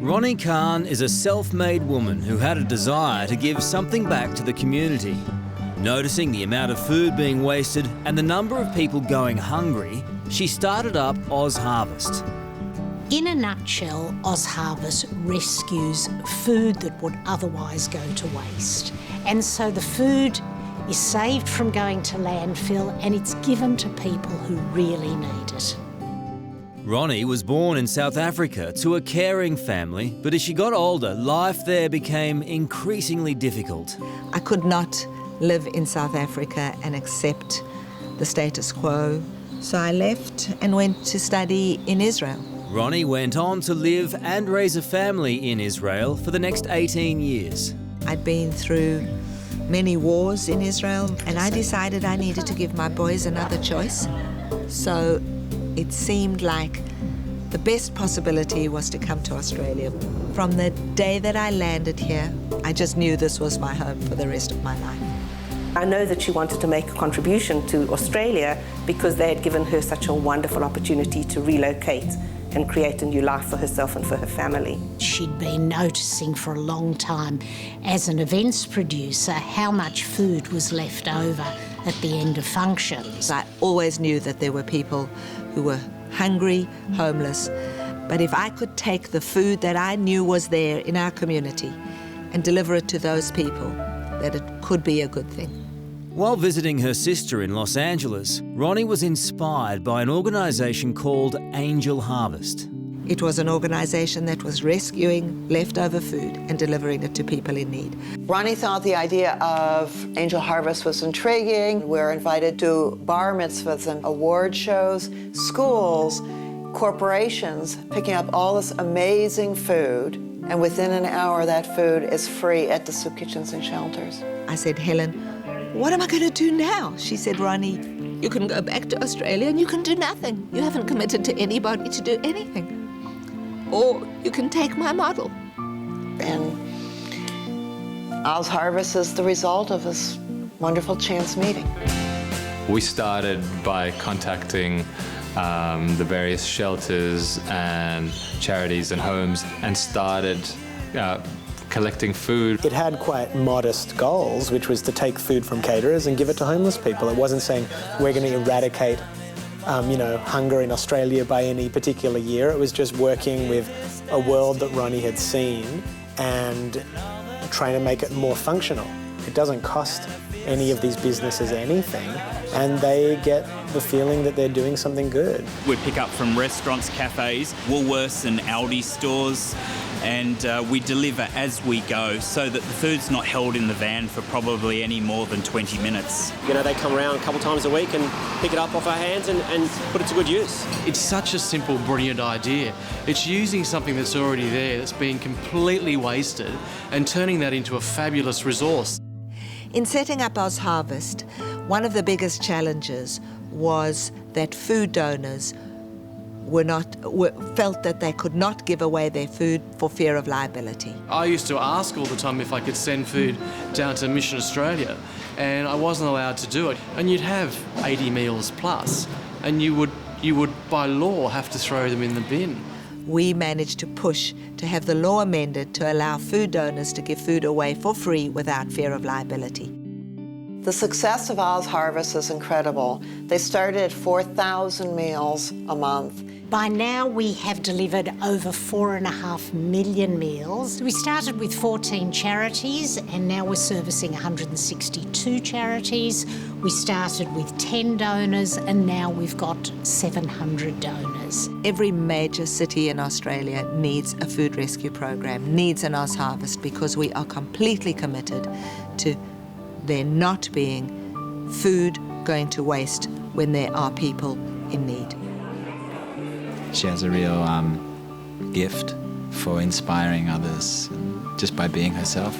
Ronni Kahn is a self-made woman who had a desire to give something back to the community. Noticing the amount of food being wasted and the number of people going hungry, she started up Oz Harvest. In a nutshell, Oz Harvest rescues food that would otherwise go to waste. And so the food is saved from going to landfill and it's given to people who really need it. Ronni was born in South Africa to a caring family, but as she got older, life there became increasingly difficult. I could not live in South Africa and accept the status quo, so I left and went to study in Israel. Ronni went on to live and raise a family in Israel for the next 18 years. I'd been through many wars in Israel and I decided I needed to give my boys another choice. So it seemed like the best possibility was to come to Australia. From the day that I landed here, I just knew this was my home for the rest of my life. I know that she wanted to make a contribution to Australia because they had given her such a wonderful opportunity to relocate and create a new life for herself and for her family. She'd been noticing for a long time as an events producer how much food was left over at the end of functions. I always knew that there were people who were hungry, homeless, but if I could take the food that I knew was there in our community and deliver it to those people, that it could be a good thing. While visiting her sister in Los Angeles, Ronni was inspired by an organisation called Angel Harvest. It was an organisation that was rescuing leftover food and delivering it to people in need. Ronni thought the idea of Angel Harvest was intriguing. We're invited to bar mitzvahs and award shows, schools, corporations, picking up all this amazing food, and within an hour that food is free at the soup kitchens and shelters. I said, Helen, what am I going to do now? She said, Ronni, you can go back to Australia and you can do nothing. You haven't committed to anybody to do anything. Or you can take my model. And Oz Harvest is the result of this wonderful chance meeting. We started by contacting the various shelters and charities and homes and started collecting food. It had quite modest goals, which was to take food from caterers and give it to homeless people. It wasn't saying we're going to eradicate hunger in Australia by any particular year. It was just working with a world that Ronni had seen and trying to make it more functional. It doesn't cost any of these businesses anything, and they get the feeling that they're doing something good. We pick up from restaurants, cafes, Woolworths and Aldi stores, and we deliver as we go so that the food's not held in the van for probably any more than 20 minutes. You know, they come around a couple times a week and pick it up off our hands and put it to good use. It's such a simple, brilliant idea. It's using something that's already there, that's been completely wasted, and turning that into a fabulous resource. In setting up Oz Harvest, one of the biggest challenges was that food donors felt that they could not give away their food for fear of liability. I used to ask all the time if I could send food down to Mission Australia, and I wasn't allowed to do it. And you'd have 80 meals plus, and you would by law have to throw them in the bin. We managed to push to have the law amended to allow food donors to give food away for free without fear of liability. The success of Oz Harvest is incredible. They started at 4,000 meals a month. By now we have delivered over 4.5 million meals. We started with 14 charities and now we're servicing 162 charities. We started with 10 donors and now we've got 700 donors. Every major city in Australia needs a food rescue program, needs an Oz Harvest, because we are completely committed to there not being food going to waste when there are people in need. She has a real gift for inspiring others just by being herself.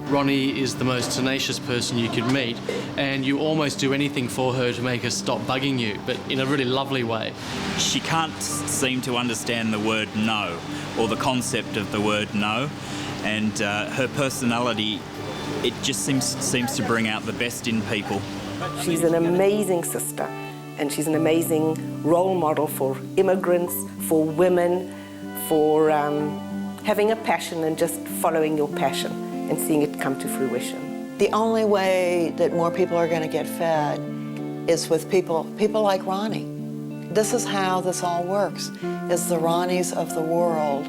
Ronni is the most tenacious person you could meet, and you almost do anything for her to make her stop bugging you, but in a really lovely way. She can't seem to understand the word no, or the concept of the word no, and her personality, it just seems to bring out the best in people. She's an amazing sister, and she's an amazing role model for immigrants, for women, for having a passion and just following your passion and seeing it come to fruition. The only way that more people are going to get fed is with people like Ronni. This is how this all works, is the Ronnies of the world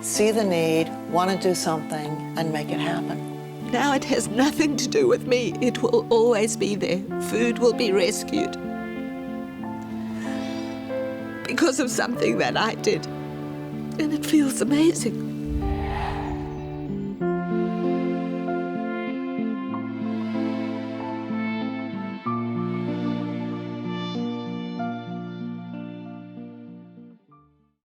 see the need, want to do something, and make it happen. Now it has nothing to do with me. It will always be there. Food will be rescued because of something that I did. And it feels amazing.